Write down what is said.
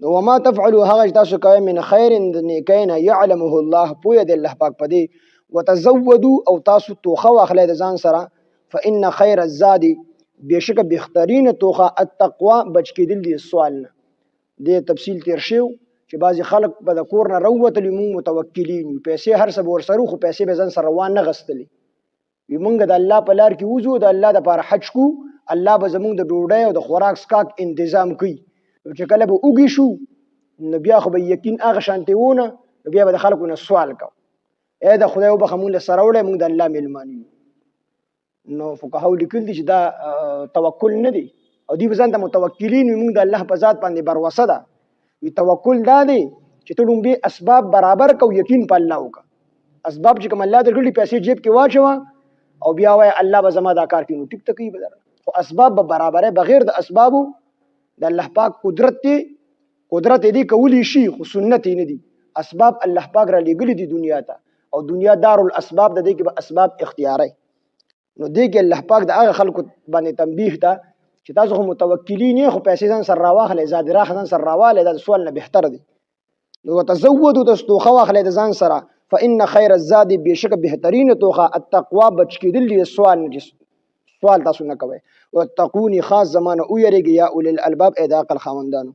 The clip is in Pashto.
نو وما تفعلوا هغه چې تاسو کوئ من خیر د نیکینا یعلمه الله پوهه د الله پاک پدې وتزودوا او تاسو توخه واخلئ د ځان سره فإن خیر الزاد بشک بهترین توخه التقوا بچ کېدل دي سوال نه د تفصیل تیر شو چې بعضی خلک په د کور نه راوتلي مونږ متوکلین پیسې هر څه ورسره خو پیسې به ځان سره روان نه غستلي وي مونږ د الله په لار کې وځو د الله لپاره حج کو الله به زمونږ د ډوډۍ او د خوراک سکاک تنظیم کوي چې کله به وږي شو نو بیا خو به یقین هغه شانتي وونه نو بیا به د خلکو نه سوال کو اے د خدای وبخه مونږ له سره وړه مونږ د الله میلمانه نو فقهاو لیکل دي چې دا توکل نه دی او دی بزن ته متوکلین مونږ د الله په ذات باندې بروسه ده وی توکل دا دی چې ته لومبي اسباب برابر کو یقین په الله وکړه اسباب چې کوم الله درګړي پیسې جیب کې واچوه او بیا وای الله به زما دا کار کوي نو ټیک تکي بدر خو اسباب به برابره بغیر د اسبابو د الله پاک قدرت دی کولی شي خو سنت نه دي اسباب الله پاک را لګل دي دنیا ته او دنیا دار الاسباب د دې کې به اسباب اختیاري نو دې کې الله پاک د هغه خلکو باندې تنبیه ده چې تاسو هم متوکلین خو پیسې ځان سره راواخلې زاد راخ ځان سره راواله دا سوال نه بهتر دی نو تزودوا تاسو خو واخلې د ځان سره فإن خیر الزاد بشک بهترین توخه التقوا بچ کېدل دي سوال تاسو نه کوي وتقوني خاص زمانه او یریږي یا اول الالباب اذا عقل خاوندانو